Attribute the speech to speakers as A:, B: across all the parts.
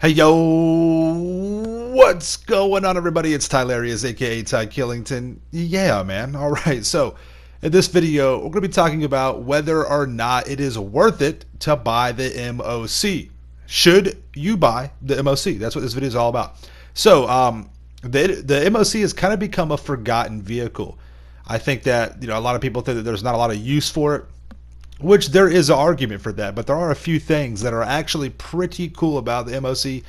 A: Hey yo, what's going on everybody? It's Tylarius, aka Ty Killington. Yeah, man. Alright, so in this video, we're going to be talking about whether or not it is worth it to buy the MOC. Should you buy the MOC? That's what this video is all about. So, the MOC has kind of become a forgotten vehicle. I think that, a lot of people think that there's not a lot of use for it, which there is an argument for that, but there are a few things that are actually pretty cool about the MOC,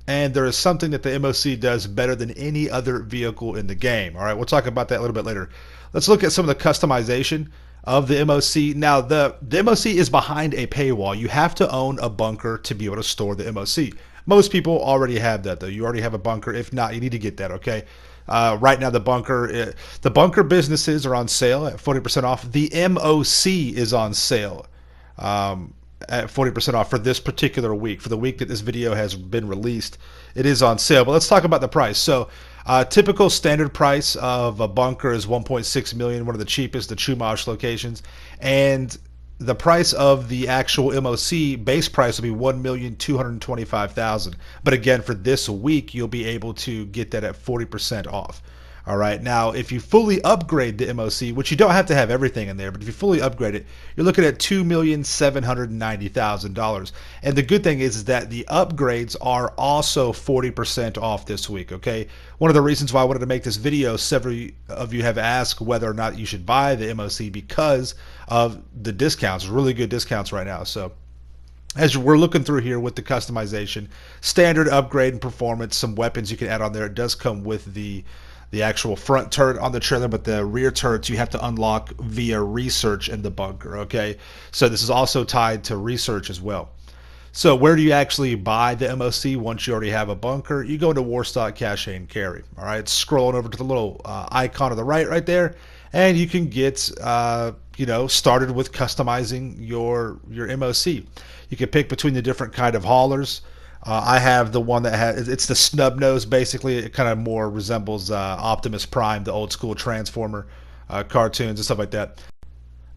A: and there is something that the MOC does better than any other vehicle in the game. All right, we'll talk about that a little bit later. Let's look at some of the customization of the MOC. Now, the MOC is behind a paywall. You have to own a bunker to be able to store the MOC. Most people already have that, though. You already have a bunker. If not, you need to get that, okay? Right now, the bunker businesses are on sale at 40% off. The MOC is on sale at 40% off for this particular week. For the week that this video has been released, it is on sale. But let's talk about the price. So, typical standard price of a bunker is 1.6 million, one of the cheapest, the Chumash locations, and the price of the actual MOC base price will be 1,225,000. But again, for this week, you'll be able to get that at 40% off. All right. Now, if you fully upgrade the MOC, which you don't have to have everything in there, but if you fully upgrade it, you're looking at $2,790,000. And the good thing is that the upgrades are also 40% off this week. Okay. One of the reasons why I wanted to make this video, several of you have asked whether or not you should buy the MOC because of the discounts, really good discounts right now. So, as we're looking through here with the customization, standard upgrade and performance, some weapons you can add on there. It does come with the actual front turret on the trailer, but the rear turrets you have to unlock via research in the bunker. Okay, so this is also tied to research as well. So where do you actually buy the MOC once you already have a bunker? You go into Warstock, Cache, and Carry. All right, scrolling over to the little icon on the right there, and you can get started with customizing your MOC. You can pick between the different kind of haulers. I have the one that it's the snub nose. Basically, it kind of more resembles Optimus Prime, the old school Transformer cartoons and stuff like that.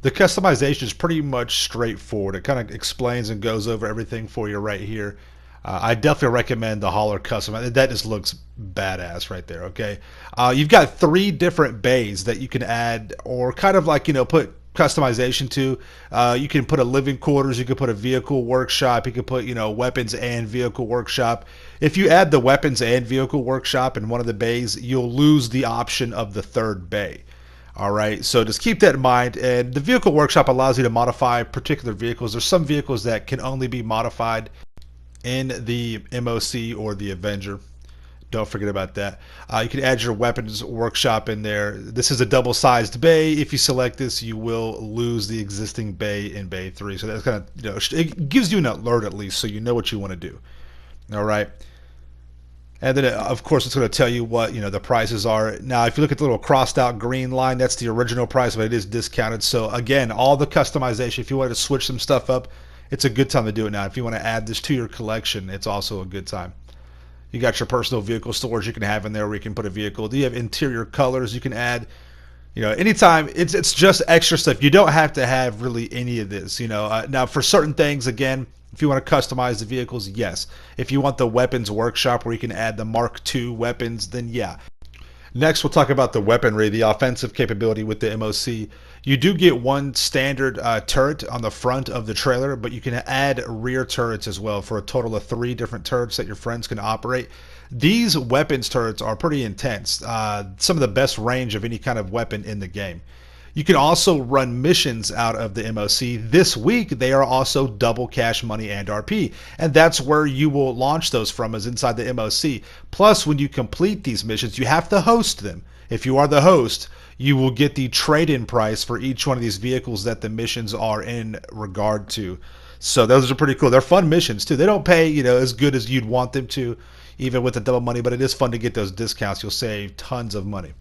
A: The customization is pretty much straightforward. It kind of explains and goes over everything for you right here. I definitely recommend the hauler custom. That just looks badass right there. Okay, you've got 3 different bays that you can add, or kind of like put customization to. You can put a living quarters, you can put a vehicle workshop, you can put weapons and vehicle workshop. If you add the weapons and vehicle workshop in one of the bays, you'll lose the option of the 3rd bay. All right, so just keep that in mind. And the vehicle workshop allows you to modify particular vehicles. There's some vehicles that can only be modified in the MOC or the Avenger. Don't forget about that. You can add your weapons workshop in there. This is a double-sized bay. If you select this, you will lose the existing bay in bay 3. So that's kind of, it gives you an alert at least, so you know what you want to do. All right. And then, of course, it's going to tell you what the prices are. Now, if you look at the little crossed-out green line, that's the original price, but it is discounted. So again, all the customization. If you wanted to switch some stuff up, it's a good time to do it now. If you want to add this to your collection, it's also a good time. You got your personal vehicle storage you can have in there where you can put a vehicle. Do you have interior colors you can add? Anytime, it's just extra stuff. You don't have to have really any of this. Now for certain things, again, if you want to customize the vehicles, yes. If you want the weapons workshop where you can add the Mark II weapons, then yeah. Next, we'll talk about the weaponry, the offensive capability with the MOC. You do get one standard turret on the front of the trailer, but you can add rear turrets as well for a total of 3 different turrets that your friends can operate. These weapons turrets are pretty intense. Some of the best range of any kind of weapon in the game. You can also run missions out of the MOC. This week, they are also double cash money and RP. And that's where you will launch those from, is inside the MOC. Plus, when you complete these missions, you have to host them. If you are the host, you will get the trade-in price for each one of these vehicles that the missions are in regard to. So those are pretty cool. They're fun missions, too. They don't pay, as good as you'd want them to, even with the double money, but it is fun to get those discounts. You'll save tons of money.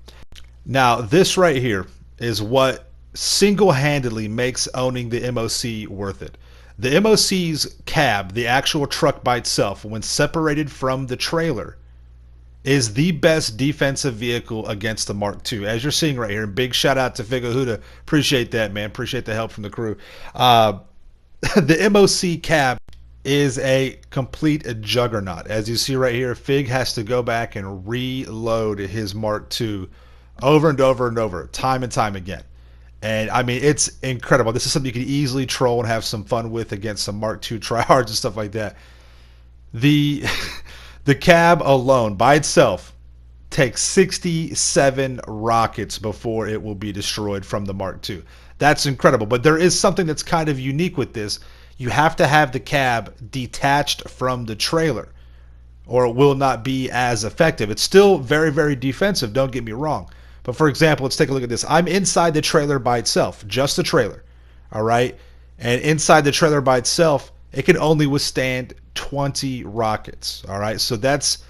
A: Now, this right here is what single-handedly makes owning the MOC worth it. The MOC's cab, the actual truck by itself, when separated from the trailer, is the best defensive vehicle against the Mark II. As you're seeing right here, big shout out to Figo Huda. Appreciate that, man. Appreciate the help from the crew. The MOC cab is a complete juggernaut. As you see right here, Fig has to go back and reload his Mark II over and over and over, time and time again. And I mean, it's incredible. This is something you can easily troll and have some fun with against some Mark II tryhards and stuff like that. The the cab alone by itself takes 67 rockets before it will be destroyed from the Mark II. That's incredible. But there is something that's kind of unique with this. You have to have the cab detached from the trailer, or it will not be as effective. It's still very, very defensive, don't get me wrong. But for example, let's take a look at this. I'm inside the trailer by itself, just the trailer. All right. And inside the trailer by itself, it can only withstand 20 rockets. All right. So that's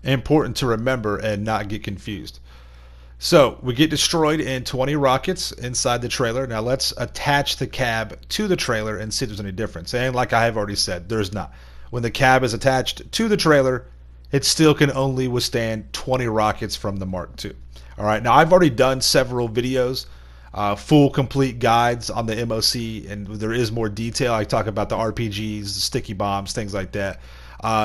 A: important to remember and not get confused. So we get destroyed in 20 rockets inside the trailer. Now let's attach the cab to the trailer and see if there's any difference. And like I have already said, there's not. When the cab is attached to the trailer, it still can only withstand 20 rockets from the Mark II. All right, now I've already done several videos, full complete guides on the MOC, and there is more detail. I talk about the RPGs, the sticky bombs, things like that.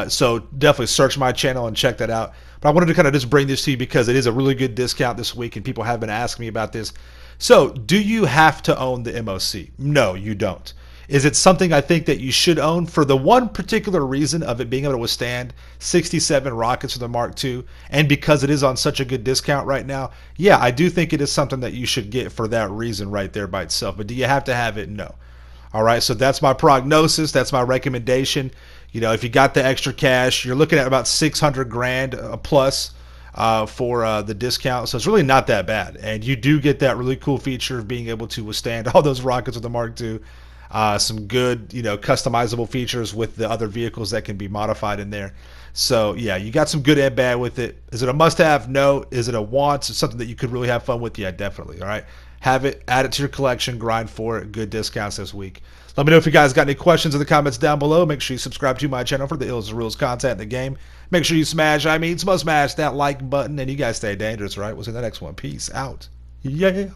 A: So definitely search my channel and check that out. But I wanted to kind of just bring this to you because it is a really good discount this week, and people have been asking me about this. So do you have to own the MOC? No, you don't. Is it something I think that you should own for the one particular reason of it being able to withstand 67 rockets for the Mark II, and because it is on such a good discount right now? Yeah, I do think it is something that you should get for that reason right there by itself. But do you have to have it? No. All right, so that's my prognosis. That's my recommendation. You know, if you got the extra cash, you're looking at about 600 grand plus for the discount. So it's really not that bad. And you do get that really cool feature of being able to withstand all those rockets with the Mark II. Some good, you know, customizable features with the other vehicles that can be modified in there. So yeah, you got some good and bad with it. Is it a must-have? No. Is it a want? It's something that you could really have fun with? Yeah, definitely. All right, have it, add it to your collection, grind for it. Good discounts this week. Let me know if you guys got any questions in the comments down below. Make sure you subscribe to my channel for the ills and rules content in the game. Make sure you smash that like button, and you guys stay dangerous. All right, we'll see you in the next one. Peace out. Yeah.